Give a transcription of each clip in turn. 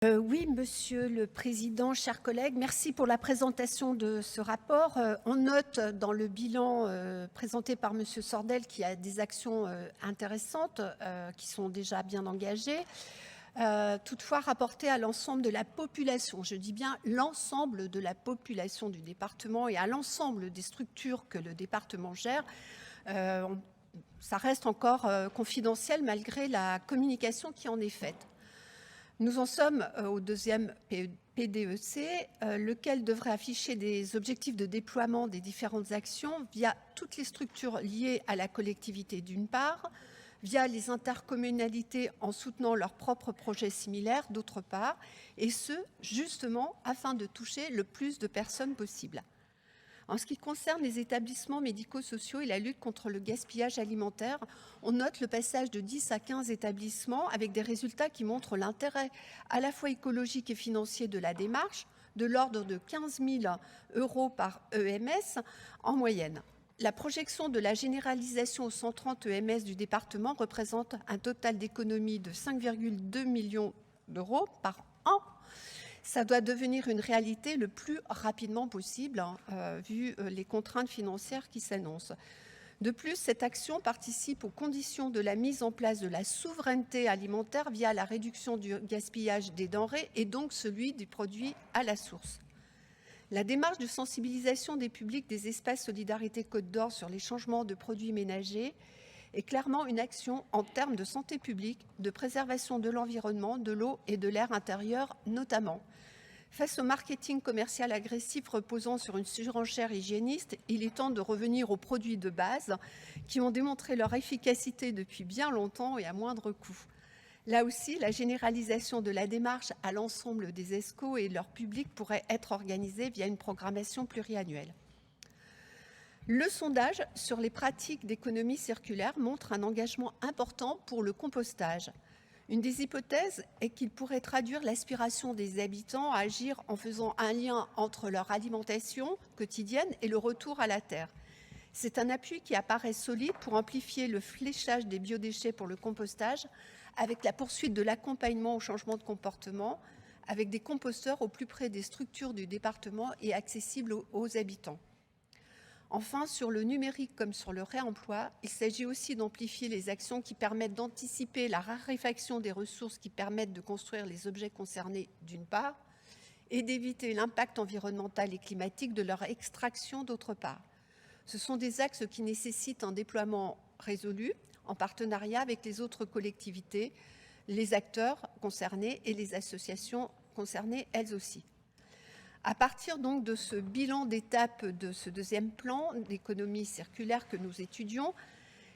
Oui, Monsieur le Président, chers collègues, merci pour la présentation de ce rapport. On note dans le bilan présenté par Monsieur Sordel qu'il y a des actions intéressantes qui sont déjà bien engagées. Toutefois, rapportées à l'ensemble de la population, je dis bien l'ensemble de la population du département et à l'ensemble des structures que le département gère, ça reste encore confidentiel malgré la communication qui en est faite. Nous en sommes au deuxième PDEC, lequel devrait afficher des objectifs de déploiement des différentes actions via toutes les structures liées à la collectivité d'une part, via les intercommunalités en soutenant leurs propres projets similaires d'autre part, et ce, justement, afin de toucher le plus de personnes possible. En ce qui concerne les établissements médico-sociaux et la lutte contre le gaspillage alimentaire, on note le passage de 10 à 15 établissements avec des résultats qui montrent l'intérêt à la fois écologique et financier de la démarche, de l'ordre de 15 000 € par EMS en moyenne. La projection de la généralisation aux 130 EMS du département représente un total d'économie de 5,2 millions d'euros par an. Ça doit devenir une réalité le plus rapidement possible, vu les contraintes financières qui s'annoncent. De plus, cette action participe aux conditions de la mise en place de la souveraineté alimentaire via la réduction du gaspillage des denrées et donc celui du produit à la source. La démarche de sensibilisation des publics des espaces Solidarité Côte d'Or sur les changements de produits ménagers est clairement une action en termes de santé publique, de préservation de l'environnement, de l'eau et de l'air intérieur notamment. Face au marketing commercial agressif reposant sur une surenchère hygiéniste, il est temps de revenir aux produits de base qui ont démontré leur efficacité depuis bien longtemps et à moindre coût. Là aussi, la généralisation de la démarche à l'ensemble des ESCO et leur public pourrait être organisée via une programmation pluriannuelle. Le sondage sur les pratiques d'économie circulaire montre un engagement important pour le compostage. Une des hypothèses est qu'il pourrait traduire l'aspiration des habitants à agir en faisant un lien entre leur alimentation quotidienne et le retour à la terre. C'est un appui qui apparaît solide pour amplifier le fléchage des biodéchets pour le compostage, avec la poursuite de l'accompagnement au changement de comportement, avec des composteurs au plus près des structures du département et accessibles aux habitants. Enfin, sur le numérique comme sur le réemploi, il s'agit aussi d'amplifier les actions qui permettent d'anticiper la raréfaction des ressources qui permettent de construire les objets concernés d'une part, et d'éviter l'impact environnemental et climatique de leur extraction d'autre part. Ce sont des axes qui nécessitent un déploiement résolu, en partenariat avec les autres collectivités, les acteurs concernés et les associations concernées elles aussi. À partir donc de ce bilan d'étape de ce deuxième plan d'économie circulaire que nous étudions,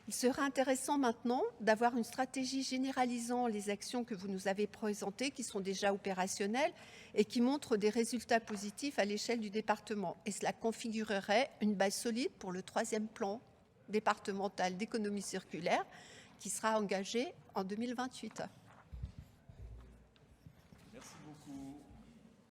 il serait intéressant maintenant d'avoir une stratégie généralisant les actions que vous nous avez présentées, qui sont déjà opérationnelles et qui montrent des résultats positifs à l'échelle du département. Et cela configurerait une base solide pour le troisième plan départemental d'économie circulaire qui sera engagé en 2028.